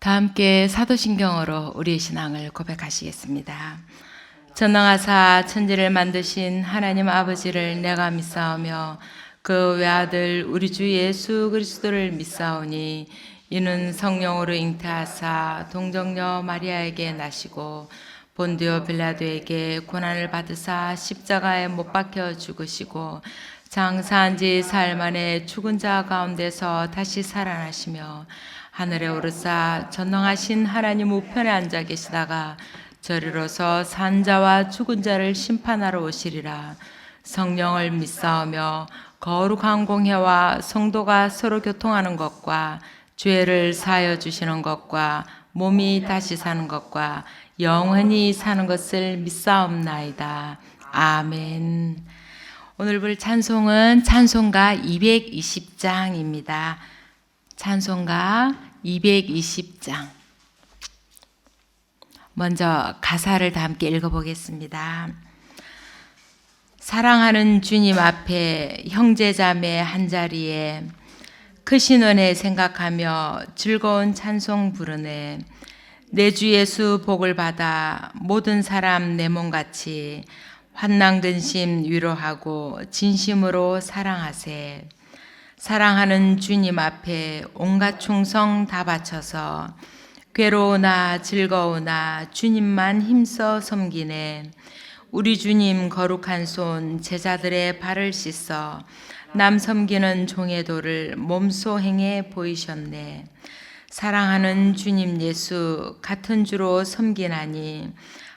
다 함께 사도신경으로 우리의 신앙을 고백하시겠습니다. 전능하사 천지를 만드신 하나님 아버지를 내가 믿사오며 그 외아들 우리 주 예수 그리스도를 믿사오니 이는 성령으로 잉태하사 동정녀 마리아에게 나시고 본디오 빌라도에게 고난을 받으사 십자가에 못 박혀 죽으시고 장사한 지 사흘 만에 죽은 자 가운데서 다시 살아나시며 하늘에 오르사 전능하신 하나님 우편에 앉아 계시다가 저리로서 산 자와 죽은 자를 심판하러 오시리라. 성령을 믿사오며 거룩한 공회와 성도가 서로 교통하는 것과 죄를 사하여 주시는 것과 몸이 다시 사는 것과 영원히 사는 것을 믿사옵나이다. 아멘. 오늘 볼 찬송은 찬송가 220장입니다. 찬송가 220장. 먼저 가사를 다 함께 읽어보겠습니다. 사랑하는 주님 앞에 형제자매 한자리에 크신 은혜 생각하며 즐거운 찬송 부르네. 내 주 예수 복을 받아 모든 사람 내 몸같이 환난 근심 위로하고 진심으로 사랑하세. 사랑하는 주님 앞에 온갖 충성 다 바쳐서 괴로우나 즐거우나 주님만 힘써 섬기네. 우리 주님 거룩한 손 제자들의 발을 씻어 남 섬기는 종의 도를 몸소 행해 보이셨네. 사랑하는 주님 예수 같은 주로 섬기나니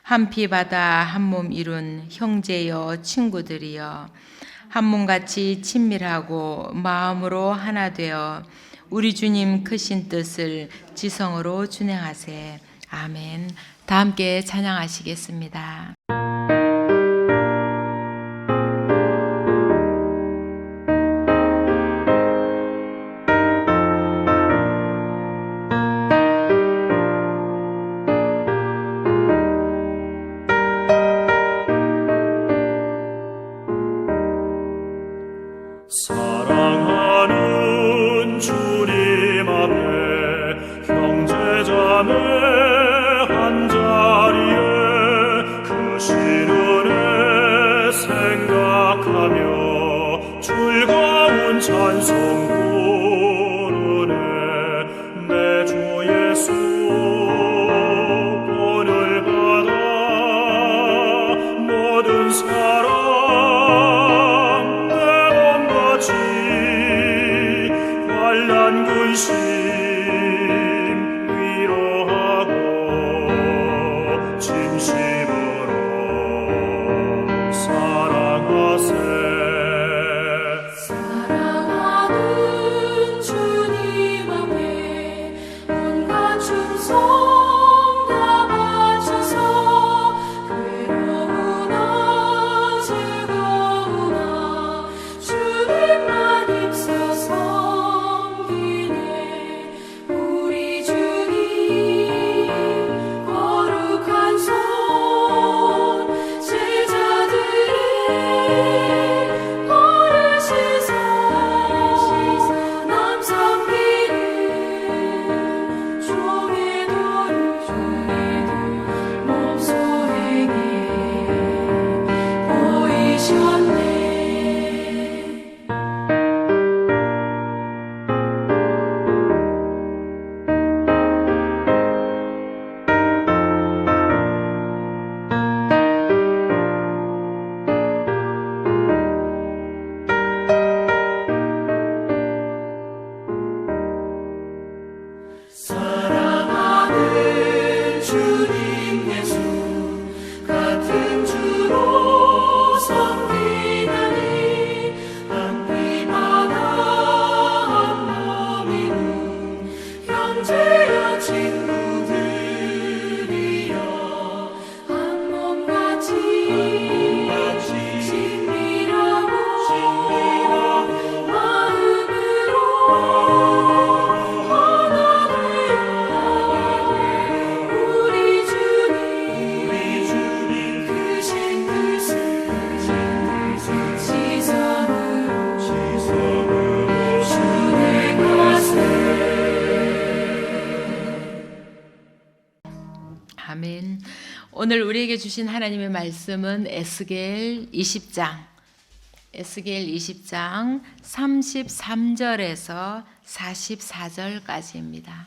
한 피 받아 한 몸 이룬 형제여 친구들이여 한 몸같이 친밀하고 마음으로 하나 되어 우리 주님 크신 뜻을 지성으로 준행하세. 아멘. 다 함께 찬양하시겠습니다. 사랑하는 주님 앞에 형제자매 한자리에 크신 은혜 생각하며 즐거운 찬송 부르네. 내 주 예수 본을 받아 모든 사람 환난 근심 위로하고 진심으로 사랑하세. 사랑하는 주님 앞에 온갖 충성 다 바쳐서 괴로우나 즐거우나 주님만 힘써서 아멘. 오늘 우리에게 주신 하나님의 말씀은 에스겔 20장 33절에서 44절까지입니다.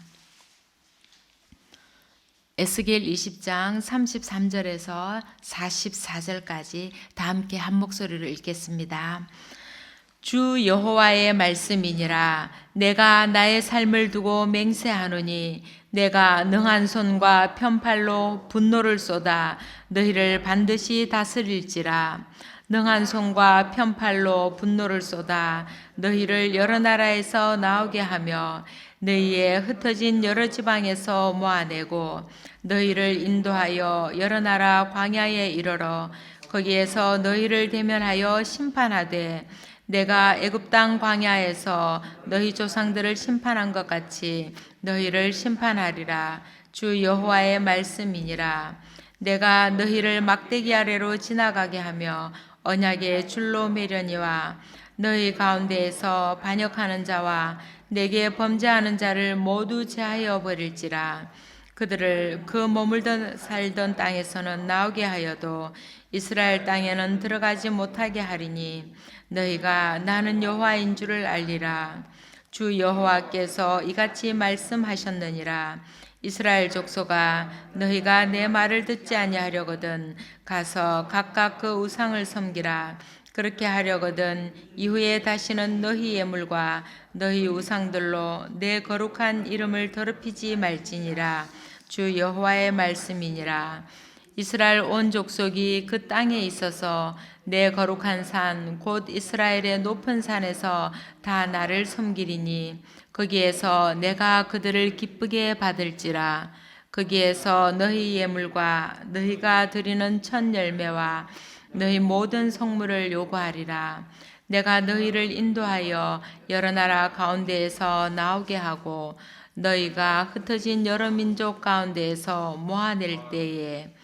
에스겔 20장 33절에서 44절까지 다 함께 한 목소리로 읽겠습니다. 주 여호와의 말씀이니라. 내가 나의 삶을 두고 맹세하노니 내가 능한 손과 편팔로 분노를 쏟아 너희를 반드시 다스릴지라. 능한 손과 편팔로 분노를 쏟아 너희를 여러 나라에서 나오게 하며 너희의 흩어진 여러 지방에서 모아내고 너희를 인도하여 여러 나라 광야에 이르러 거기에서 너희를 대면하여 심판하되 내가 애굽 땅 광야에서 너희 조상들을 심판한 것 같이 너희를 심판하리라. 주 여호와의 말씀이니라. 내가 너희를 막대기 아래로 지나가게 하며 언약의 줄로 매려니와 너희 가운데에서 반역하는 자와 내게 범죄하는 자를 모두 제하여 버릴지라. 그들을 그 머물던 살던 땅에서는 나오게 하여도 이스라엘 땅에는 들어가지 못하게 하리니 너희가 나는 여호와인 줄을 알리라. 주 여호와께서 이같이 말씀하셨느니라. 이스라엘 족속아, 너희가 내 말을 듣지 아니하려거든 가서 각각 그 우상을 섬기라. 그렇게 하려거든 이후에 다시는 너희 예물과 너희 우상들로 내 거룩한 이름을 더럽히지 말지니라. 주 여호와의 말씀이니라. 이스라엘 온 족속이 그 땅에 있어서 내 거룩한 산 곧 이스라엘의 높은 산에서 다 나를 섬기리니 거기에서 내가 그들을 기쁘게 받을지라. 거기에서 너희 예물과 너희가 드리는 첫 열매와 너희 모든 성물을 요구하리라. 내가 너희를 인도하여 여러 나라 가운데에서 나오게 하고 너희가 흩어진 여러 민족 가운데에서 모아낼 때에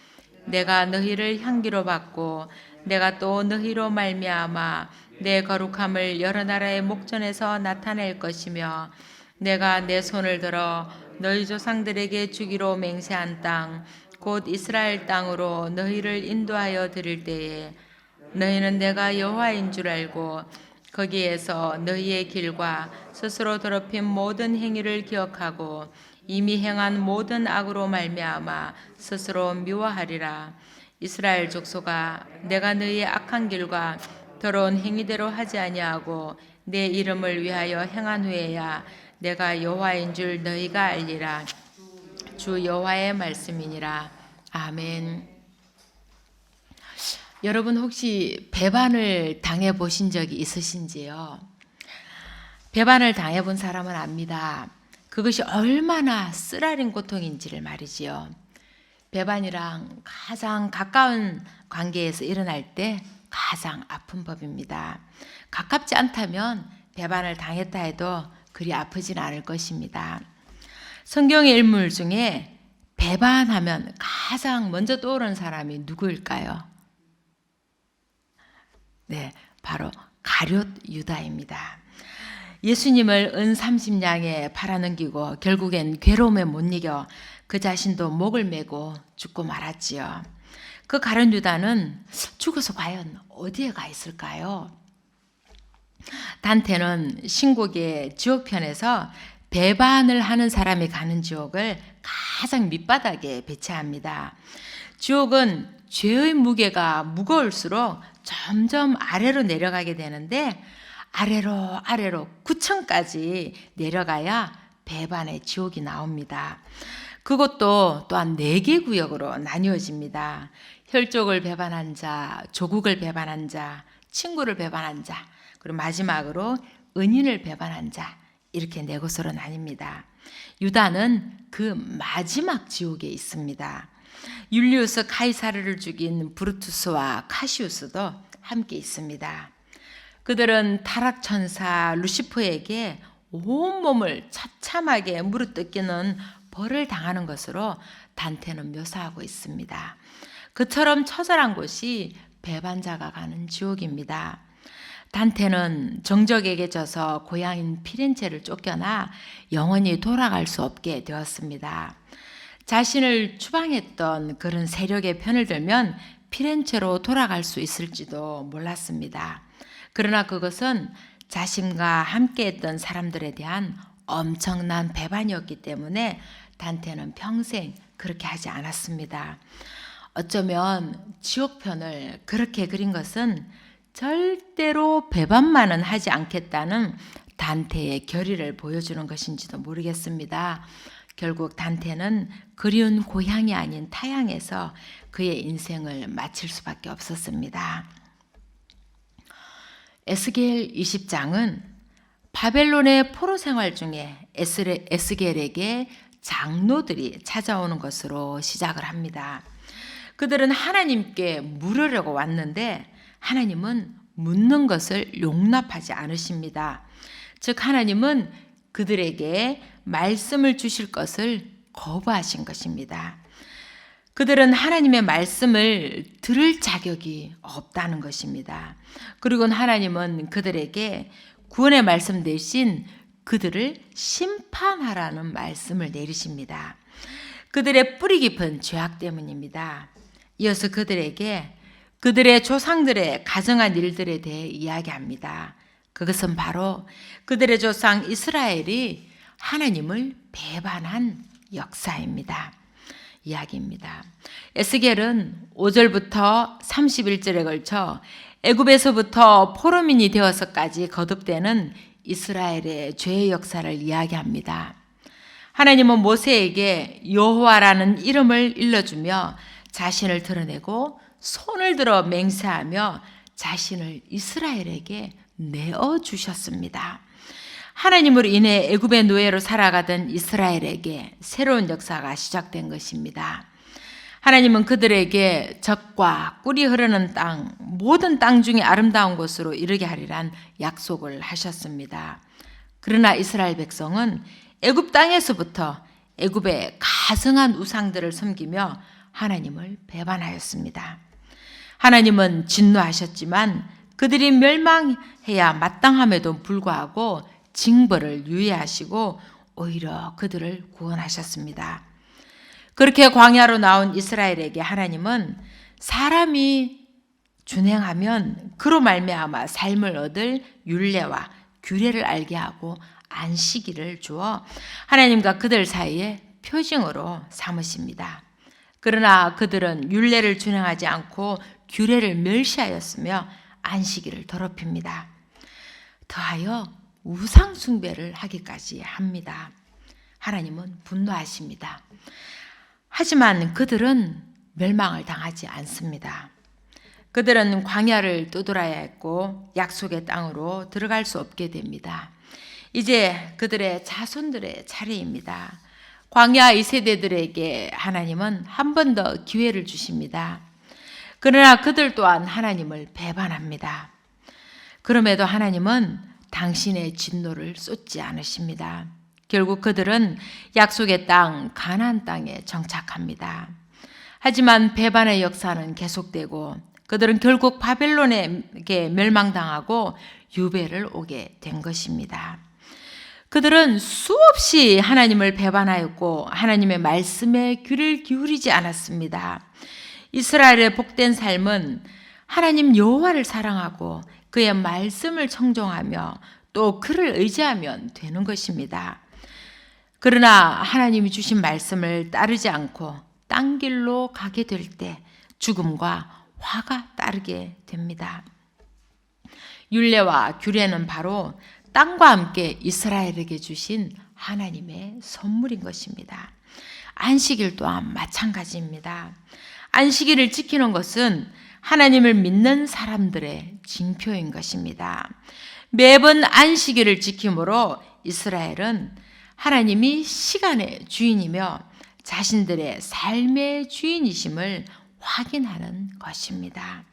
내가 너희를 향기로 받고 내가 또 너희로 말미암아 내 거룩함을 여러 나라의 목전에서 나타낼 것이며 내가 내 손을 들어 너희 조상들에게 주기로 맹세한 땅 곧 이스라엘 땅으로 너희를 인도하여 드릴 때에 너희는 내가 여호와인 줄 알고 거기에서 너희의 길과 스스로 더럽힌 모든 행위를 기억하고 이미 행한 모든 악으로 말미암아 스스로 미워하리라. 이스라엘 족속아, 내가 너희의 악한 길과 더러운 행위대로 하지 아니하고 내 이름을 위하여 행한 후에야 내가 여호와인 줄 너희가 알리라. 주 여호와의 말씀이니라. 아멘. 여러분 혹시 배반을 당해 보신 적이 있으신지요? 배반을 당해 본 사람은 압니다. 그것이 얼마나 쓰라린 고통인지를 말이지요. 배반이랑 가장 가까운 관계에서 일어날 때 가장 아픈 법입니다. 가깝지 않다면 배반을 당했다 해도 그리 아프진 않을 것입니다. 성경의 인물 중에 배반하면 가장 먼저 떠오르는 사람이 누구일까요? 네, 바로 가룟 유다입니다. 예수님을 은 30냥에 팔아넘기고 결국엔 괴로움에 못 이겨 그 자신도 목을 메고 죽고 말았지요. 그 가룟 유다는 죽어서 과연 어디에 가 있을까요? 단테는 신곡의 지옥편에서 배반을 하는 사람이 가는 지옥을 가장 밑바닥에 배치합니다. 지옥은 죄의 무게가 무거울수록 점점 아래로 내려가게 되는데 아래로 9층까지 내려가야 배반의 지옥이 나옵니다. 그것도 또한 4개 구역으로 나뉘어집니다. 혈족을 배반한 자, 조국을 배반한 자, 친구를 배반한 자, 그리고 마지막으로 은인을 배반한 자, 이렇게 4곳으로 나뉩니다. 유다는 그 마지막 지옥에 있습니다. 율리우스 카이사르를 죽인 브루투스와 카시우스도 함께 있습니다. 그들은 타락천사 루시퍼에게 온몸을 처참하게 무르뜯기는 벌을 당하는 것으로 단테는 묘사하고 있습니다. 그처럼 처절한 곳이 배반자가 가는 지옥입니다. 단테는 정적에게 져서 고향인 피렌체를 쫓겨나 영원히 돌아갈 수 없게 되었습니다. 자신을 추방했던 그런 세력의 편을 들면 피렌체로 돌아갈 수 있을지도 몰랐습니다. 그러나 그것은 자신과 함께했던 사람들에 대한 엄청난 배반이었기 때문에 단테는 평생 그렇게 하지 않았습니다. 어쩌면 지옥편을 그렇게 그린 것은 절대로 배반만은 하지 않겠다는 단테의 결의를 보여주는 것인지도 모르겠습니다. 결국 단테는 그리운 고향이 아닌 타향에서 그의 인생을 마칠 수밖에 없었습니다. 에스겔 20장은 바벨론의 포로 생활 중에 에스겔에게 장로들이 찾아오는 것으로 시작을 합니다. 그들은 하나님께 물으려고 왔는데 하나님은 묻는 것을 용납하지 않으십니다. 즉 하나님은 그들에게 말씀을 주실 것을 거부하신 것입니다. 그들은 하나님의 말씀을 들을 자격이 없다는 것입니다. 그리고 하나님은 그들에게 구원의 말씀 대신 그들을 심판하라는 말씀을 내리십니다. 그들의 뿌리 깊은 죄악 때문입니다. 이어서 그들에게 그들의 조상들의 가정한 일들에 대해 이야기합니다. 그것은 바로 그들의 조상 이스라엘이 하나님을 배반한 역사입니다. 이야기입니다. 에스겔은 5절부터 31절에 걸쳐 애굽에서부터 포로민이 되어서까지 거듭되는 이스라엘의 죄의 역사를 이야기합니다. 하나님은 모세에게 여호와라는 이름을 일러주며 자신을 드러내고 손을 들어 맹세하며 자신을 이스라엘에게 내어주셨습니다. 하나님으로 인해 애굽의 노예로 살아가던 이스라엘에게 새로운 역사가 시작된 것입니다. 하나님은 그들에게 젖과 꿀이 흐르는 땅, 모든 땅 중에 아름다운 곳으로 이르게 하리란 약속을 하셨습니다. 그러나 이스라엘 백성은 애굽 땅에서부터 애굽의 가증한 우상들을 섬기며 하나님을 배반하였습니다. 하나님은 진노하셨지만 그들이 멸망해야 마땅함에도 불구하고 징벌을 유예하시고 오히려 그들을 구원하셨습니다. 그렇게 광야로 나온 이스라엘에게 하나님은 사람이 준행하면 그로 말미암아 삶을 얻을 율례와 규례를 알게 하고 안식일을 주어 하나님과 그들 사이에 표징으로 삼으십니다. 그러나 그들은 율례를 준행하지 않고 규례를 멸시하였으며 안식일을 더럽힙니다. 더하여 우상 숭배를 하기까지 합니다. 하나님은 분노하십니다. 하지만 그들은 멸망을 당하지 않습니다. 그들은 광야를 떠돌아야 했고 약속의 땅으로 들어갈 수 없게 됩니다. 이제 그들의 자손들의 차례입니다. 광야 2세대들에게 하나님은 한 번 더 기회를 주십니다. 그러나 그들 또한 하나님을 배반합니다. 그럼에도 하나님은 당신의 진노를 쏟지 않으십니다. 결국 그들은 약속의 땅 가나안 땅에 정착합니다. 하지만 배반의 역사는 계속되고 그들은 결국 바벨론에게 멸망당하고 유배를 오게 된 것입니다. 그들은 수없이 하나님을 배반하였고 하나님의 말씀에 귀를 기울이지 않았습니다. 이스라엘의 복된 삶은 하나님 여호와를 사랑하고 그의 말씀을 청종하며 또 그를 의지하면 되는 것입니다. 그러나 하나님이 주신 말씀을 따르지 않고 딴 길로 가게 될 때 죽음과 화가 따르게 됩니다. 율례와 규례는 바로 땅과 함께 이스라엘에게 주신 하나님의 선물인 것입니다. 안식일 또한 마찬가지입니다. 안식일을 지키는 것은 하나님을 믿는 사람들의 징표인 것입니다. 매번 안식일을 지킴으로 이스라엘은 하나님이 시간의 주인이며 자신들의 삶의 주인이심을 확인하는 것입니다.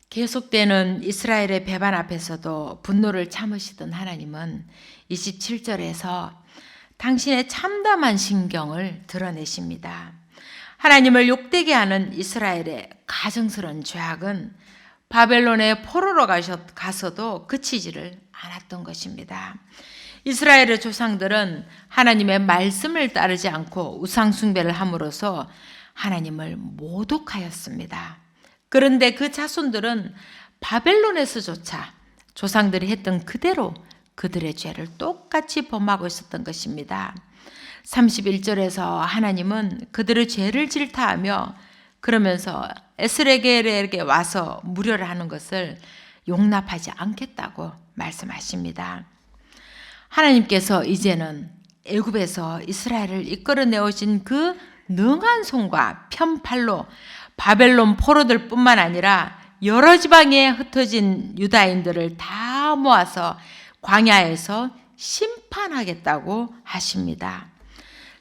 계속되는 이스라엘의 배반 앞에서도 분노를 참으시던 하나님은 27절에서 당신의 참담한 심경을 드러내십니다. 하나님을 욕되게 하는 이스라엘의 가증스러운 죄악은 바벨론의 포로로 가서도 그치지를 않았던 것입니다. 이스라엘의 조상들은 하나님의 말씀을 따르지 않고 우상 숭배를 함으로써 하나님을 모독하였습니다. 그런데 그 자손들은 바벨론에서조차 조상들이 했던 그대로 그들의 죄를 똑같이 범하고 있었던 것입니다. 31절에서 하나님은 그들의 죄를 질타하며 그러면서 에스레겔에게 와서 무료를 하는 것을 용납하지 않겠다고 말씀하십니다. 하나님께서 이제는 애굽에서 이스라엘을 이끌어내오신 그 능한 손과 편팔로 바벨론 포로들 뿐만 아니라 여러 지방에 흩어진 유다인들을 다 모아서 광야에서 심판하겠다고 하십니다.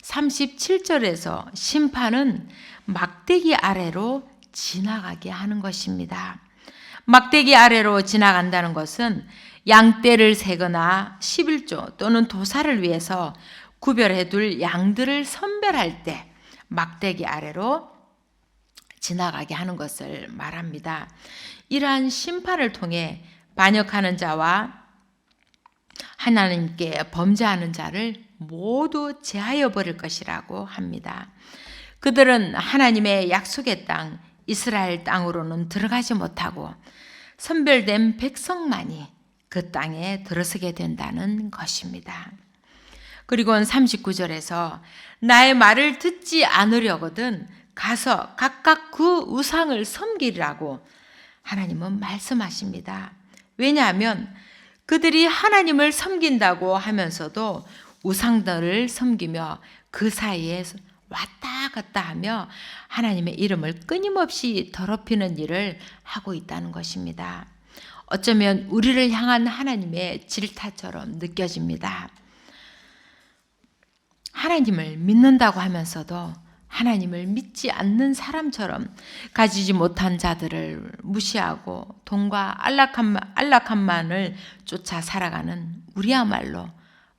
37절에서 심판은 막대기 아래로 지나가게 하는 것입니다. 막대기 아래로 지나간다는 것은 양떼를 세거나 11조 또는 도사를 위해서 구별해 둘 양들을 선별할 때 막대기 아래로 지나가게 하는 것을 말합니다. 이러한 심판을 통해 반역하는 자와 하나님께 범죄하는 자를 모두 제하여 버릴 것이라고 합니다. 그들은 하나님의 약속의 땅 이스라엘 땅으로는 들어가지 못하고 선별된 백성만이 그 땅에 들어서게 된다는 것입니다. 그리고 39절에서 나의 말을 듣지 않으려거든 가서 각각 그 우상을 섬기라고 하나님은 말씀하십니다. 왜냐하면 그들이 하나님을 섬긴다고 하면서도 우상들을 섬기며 그 사이에 왔다 갔다 하며 하나님의 이름을 끊임없이 더럽히는 일을 하고 있다는 것입니다. 어쩌면 우리를 향한 하나님의 질타처럼 느껴집니다. 하나님을 믿는다고 하면서도 하나님을 믿지 않는 사람처럼 가지지 못한 자들을 무시하고 돈과 안락함만을 쫓아 살아가는 우리야말로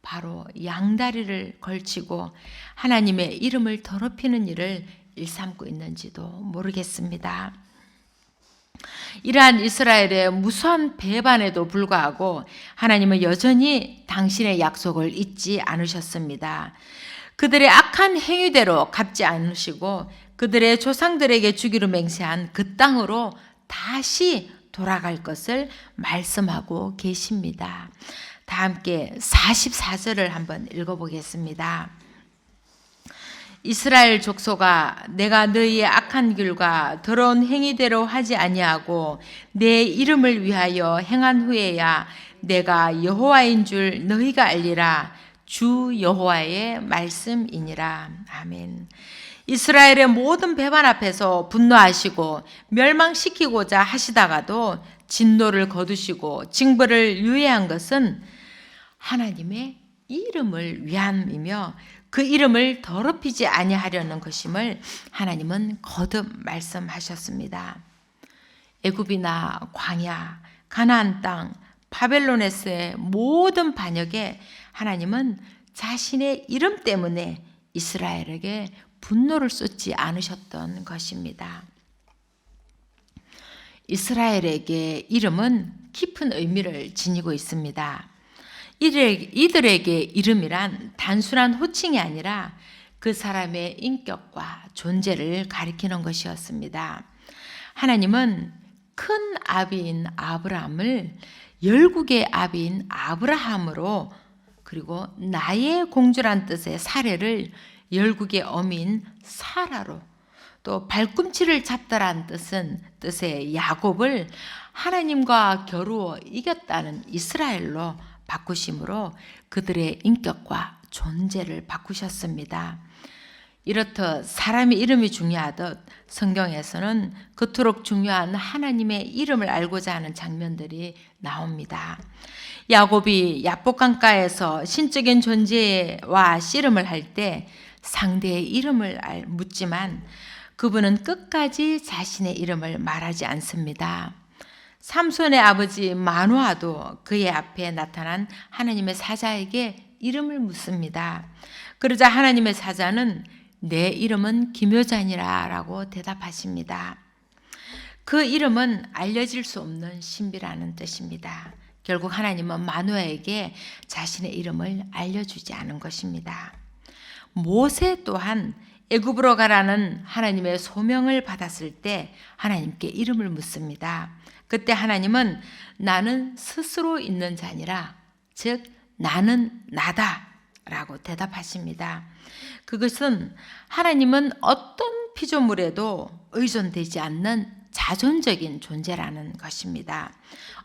바로 양다리를 걸치고 하나님의 이름을 더럽히는 일을 일삼고 있는지도 모르겠습니다. 이러한 이스라엘의 무수한 배반에도 불구하고 하나님은 여전히 당신의 약속을 잊지 않으셨습니다. 그들의 악한 행위대로 갚지 않으시고 그들의 조상들에게 주기로 맹세한 그 땅으로 다시 돌아갈 것을 말씀하고 계십니다. 다 함께 44절을 한번 읽어보겠습니다. 이스라엘 족속아 내가 너희의 악한 길과 더러운 행위대로 하지 아니하고 내 이름을 위하여 행한 후에야 내가 여호와인 줄 너희가 알리라. 주 여호와의 말씀이니라. 아멘. 이스라엘의 모든 배반 앞에서 분노하시고 멸망시키고자 하시다가도 진노를 거두시고 징벌을 유예한 것은 하나님의 이름을 위함이며 그 이름을 더럽히지 아니하려는 것임을 하나님은 거듭 말씀하셨습니다. 애굽이나 광야, 가나안 땅, 바벨론에서의 모든 반역에 하나님은 자신의 이름 때문에 이스라엘에게 분노를 쏟지 않으셨던 것입니다. 이스라엘에게 이름은 깊은 의미를 지니고 있습니다. 이들에게 이름이란 단순한 호칭이 아니라 그 사람의 인격과 존재를 가리키는 것이었습니다. 하나님은 큰 아비인 아브라함을 열국의 아비인 아브라함으로 그리고 나의 공주란 뜻의 사례를 열국의 어미인 사라로 또 발꿈치를 잡다란 뜻의 야곱을 하나님과 겨루어 이겼다는 이스라엘로 바꾸심으로 그들의 인격과 존재를 바꾸셨습니다. 이렇듯 사람의 이름이 중요하듯 성경에서는 그토록 중요한 하나님의 이름을 알고자 하는 장면들이 나옵니다. 야곱이 야복강가에서 신적인 존재와 씨름을 할 때 상대의 이름을 묻지만 그분은 끝까지 자신의 이름을 말하지 않습니다. 삼손의 아버지 마노아도 그의 앞에 나타난 하나님의 사자에게 이름을 묻습니다. 그러자 하나님의 사자는 내 이름은 기묘자니라 라고 대답하십니다. 그 이름은 알려질 수 없는 신비라는 뜻입니다. 결국 하나님은 마노아에게 자신의 이름을 알려주지 않은 것입니다. 모세 또한 애굽으로 가라는 하나님의 소명을 받았을 때 하나님께 이름을 묻습니다. 그때 하나님은 나는 스스로 있는 자니라, 즉 나는 나다 라고 대답하십니다. 그것은 하나님은 어떤 피조물에도 의존되지 않는 자존적인 존재라는 것입니다.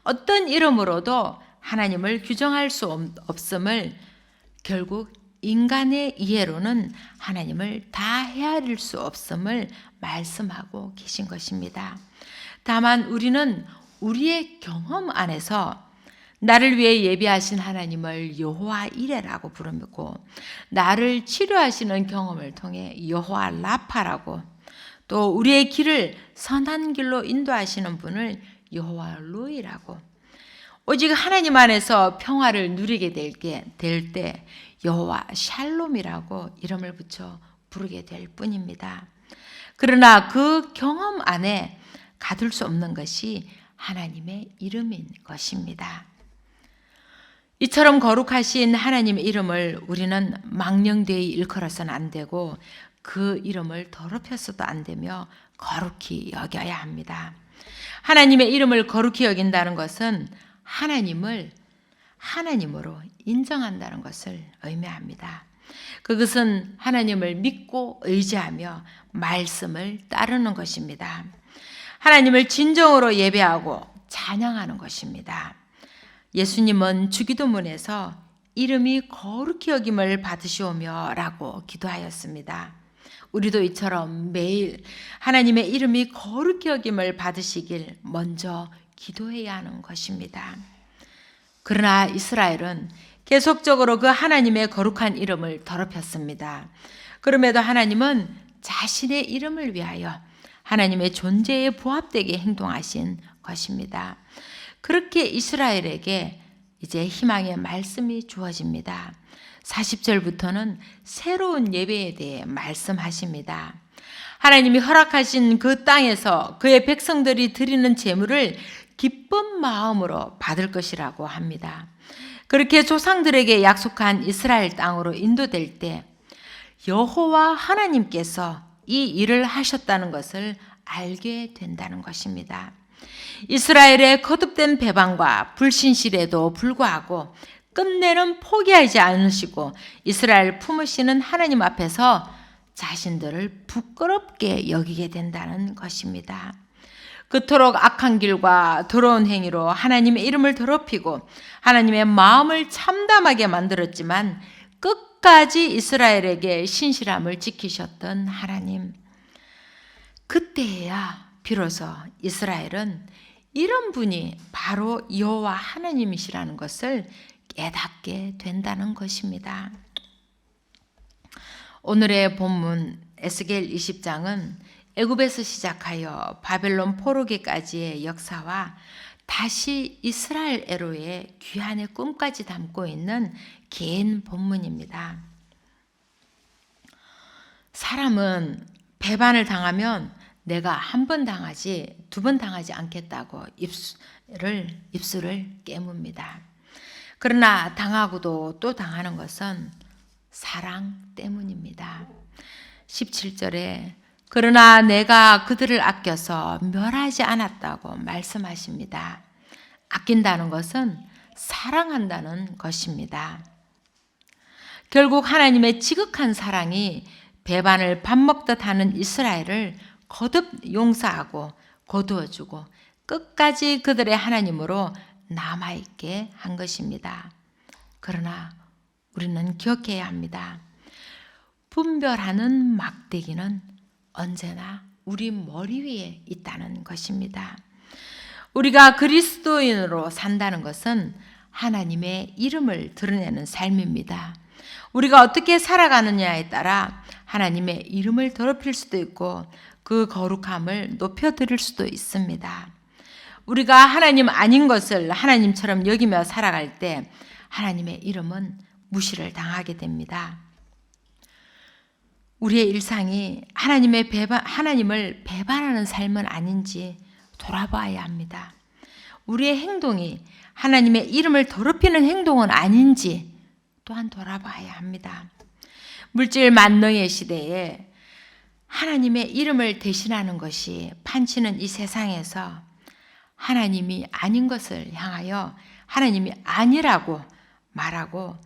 어떤 이름으로도 하나님을 규정할 수 없음을, 결국 인간의 이해로는 하나님을 다 헤아릴 수 없음을 말씀하고 계신 것입니다. 다만 우리는 우리의 경험 안에서 나를 위해 예비하신 하나님을 여호와 이레라고 부르고, 나를 치료하시는 경험을 통해 여호와 라파라고, 또 우리의 길을 선한 길로 인도하시는 분을 여호와 루이라고, 오직 하나님 안에서 평화를 누리게 될 때 여호와 샬롬이라고 이름을 붙여 부르게 될 뿐입니다. 그러나 그 경험 안에 가둘 수 없는 것이 하나님의 이름인 것입니다. 이처럼 거룩하신 하나님의 이름을 우리는 망령되이 일컬어서는 안 되고, 그 이름을 더럽혀서도 안 되며 거룩히 여겨야 합니다. 하나님의 이름을 거룩히 여긴다는 것은 하나님을 하나님으로 인정한다는 것을 의미합니다. 그것은 하나님을 믿고 의지하며 말씀을 따르는 것입니다. 하나님을 진정으로 예배하고 찬양하는 것입니다. 예수님은 주기도문에서 이름이 거룩히 여김을 받으시오며 라고 기도하였습니다. 우리도 이처럼 매일 하나님의 이름이 거룩히 여김을 받으시길 먼저 기도해야 하는 것입니다. 그러나 이스라엘은 계속적으로 그 하나님의 거룩한 이름을 더럽혔습니다. 그럼에도 하나님은 자신의 이름을 위하여 하나님의 존재에 부합되게 행동하신 것입니다. 그렇게 이스라엘에게 이제 희망의 말씀이 주어집니다. 40절부터는 새로운 예배에 대해 말씀하십니다. 하나님이 허락하신 그 땅에서 그의 백성들이 드리는 제물을 기쁜 마음으로 받을 것이라고 합니다. 그렇게 조상들에게 약속한 이스라엘 땅으로 인도될 때 여호와 하나님께서 이 일을 하셨다는 것을 알게 된다는 것입니다. 이스라엘의 거듭된 배반과 불신실에도 불구하고 끝내는 포기하지 않으시고 이스라엘 품으시는 하나님 앞에서 자신들을 부끄럽게 여기게 된다는 것입니다. 그토록 악한 길과 더러운 행위로 하나님의 이름을 더럽히고 하나님의 마음을 참담하게 만들었지만 끝까지 이스라엘에게 신실함을 지키셨던 하나님, 그때야 비로소 이스라엘은 이런 분이 바로 여호와 하나님이시라는 것을 깨닫게 된다는 것입니다. 오늘의 본문 에스겔 20장은 애굽에서 시작하여 바벨론 포로기까지의 역사와 다시 이스라엘 애로의 귀환의 꿈까지 담고 있는 긴 본문입니다. 사람은 배반을 당하면 내가 한 번 당하지 두 번 당하지 않겠다고 입술을 깨뭅니다. 그러나 당하고도 또 당하는 것은 사랑 때문입니다. 17절에 그러나 내가 그들을 아껴서 멸하지 않았다고 말씀하십니다. 아낀다는 것은 사랑한다는 것입니다. 결국 하나님의 지극한 사랑이 배반을 밥 먹듯 하는 이스라엘을 거듭 용서하고 거두어주고 끝까지 그들의 하나님으로 남아있게 한 것입니다. 그러나 우리는 기억해야 합니다. 분별하는 막대기는 언제나 우리 머리 위에 있다는 것입니다. 우리가 그리스도인으로 산다는 것은 하나님의 이름을 드러내는 삶입니다. 우리가 어떻게 살아가느냐에 따라 하나님의 이름을 더럽힐 수도 있고 그 거룩함을 높여드릴 수도 있습니다. 우리가 하나님 아닌 것을 하나님처럼 여기며 살아갈 때 하나님의 이름은 무시를 당하게 됩니다. 우리의 일상이 하나님을 배반하는 삶은 아닌지 돌아봐야 합니다. 우리의 행동이 하나님의 이름을 더럽히는 행동은 아닌지 또한 돌아봐야 합니다. 물질 만능의 시대에 하나님의 이름을 대신하는 것이 판치는 이 세상에서 하나님이 아닌 것을 향하여 하나님이 아니라고 말하고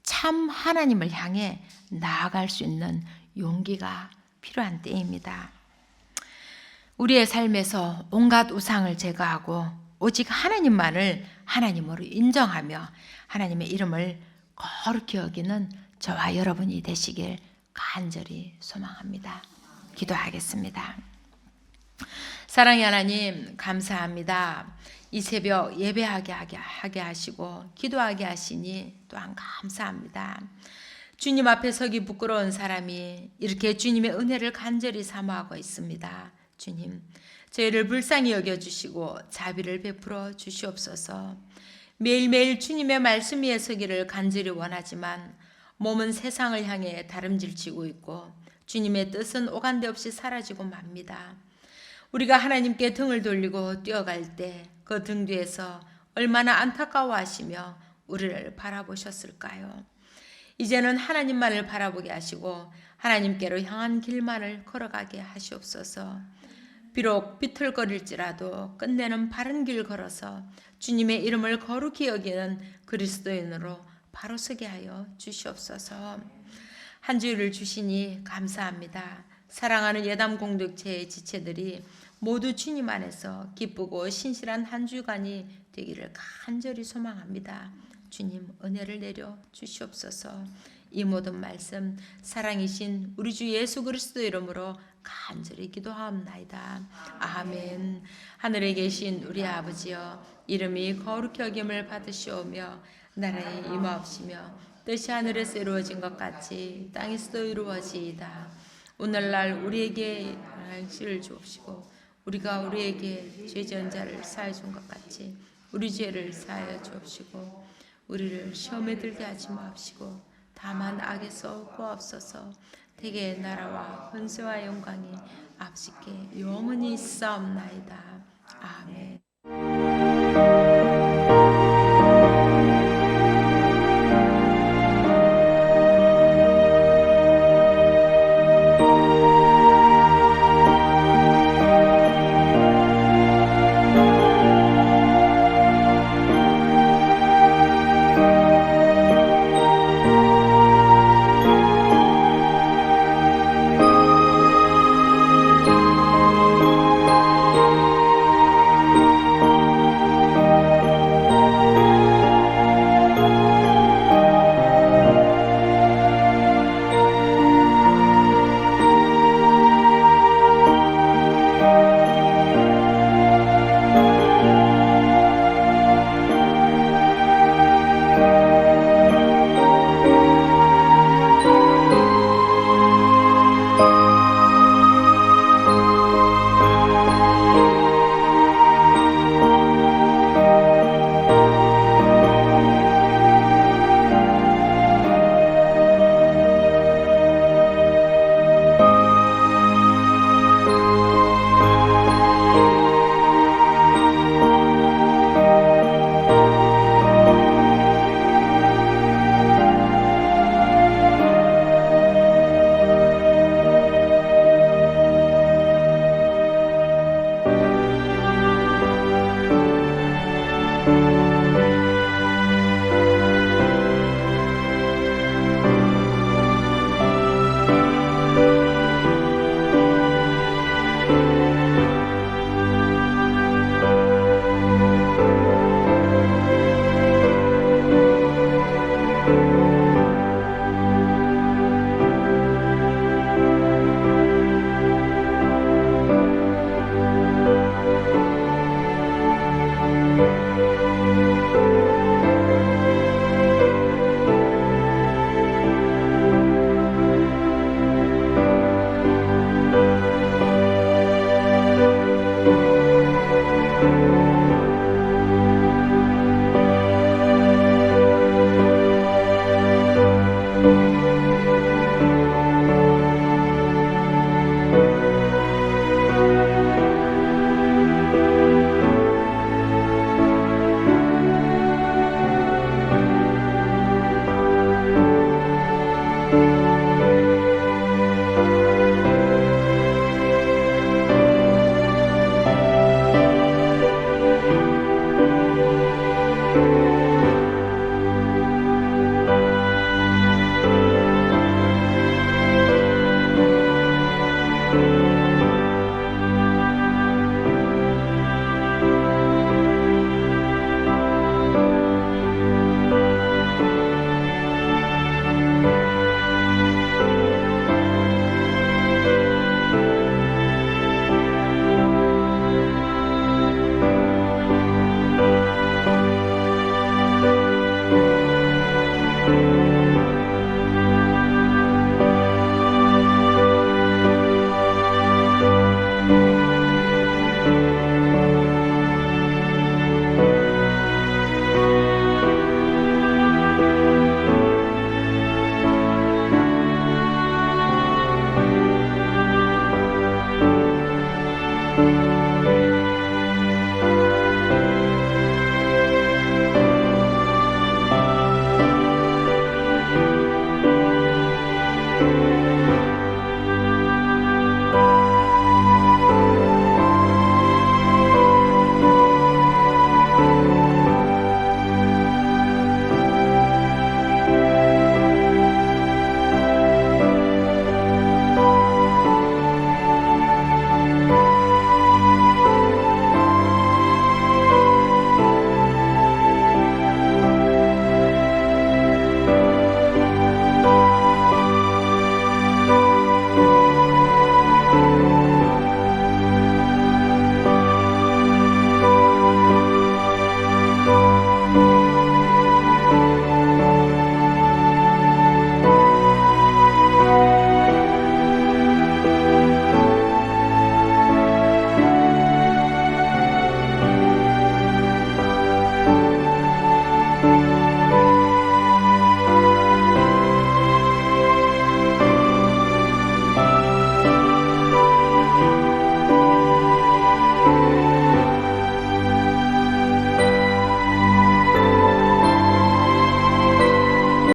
참 하나님을 향해 나아갈 수 있는 용기가 필요한 때입니다. 우리의 삶에서 온갖 우상을 제거하고 오직 하나님만을 하나님으로 인정하며 하나님의 이름을 거룩히 여기는 저와 여러분이 되시길 간절히 소망합니다. 기도하겠습니다. 사랑의 하나님 감사합니다. 이 새벽 예배하게 하시고 기도하게 하시니 또한 감사합니다. 주님 앞에 서기 부끄러운 사람이 이렇게 주님의 은혜를 간절히 사모하고 있습니다. 주님, 저희를 불쌍히 여겨주시고 자비를 베풀어 주시옵소서. 매일매일 주님의 말씀 위에 서기를 간절히 원하지만 몸은 세상을 향해 다름질치고 있고 주님의 뜻은 오간데 없이 사라지고 맙니다. 우리가 하나님께 등을 돌리고 뛰어갈 때 그 등 뒤에서 얼마나 안타까워하시며 우리를 바라보셨을까요? 이제는 하나님만을 바라보게 하시고 하나님께로 향한 길만을 걸어가게 하시옵소서. 비록 비틀거릴지라도 끝내는 바른 길 걸어서 주님의 이름을 거룩히 여기는 그리스도인으로 바로 서게 하여 주시옵소서. 한 주일을 주시니 감사합니다. 사랑하는 예담 공동체의 지체들이 모두 주님 안에서 기쁘고 신실한 한 주간이 되기를 간절히 소망합니다. 주님 은혜를 내려 주시옵소서. 이 모든 말씀 사랑이신 우리 주 예수 그리스도 이름으로 간절히 기도하옵나이다. 아멘. 하늘에 계신 우리 아버지여, 이름이 거룩히 여김을 받으시오며 나라에 임하옵시며 뜻이 하늘에서 이루어진 것 같이 땅에서도 이루어지이다. 오늘날 우리에게 양식을 주옵시고 우리가 우리에게 죄지은 자를 사하여 준 것 같이 우리 죄를 사하여 주옵시고 우리를 시험에 들게 하지 마옵시고 다만 악에서 구하옵소서. 대개의 나라와 권세와 영광이 아버지께 영원히 있사옵나이다. 아멘.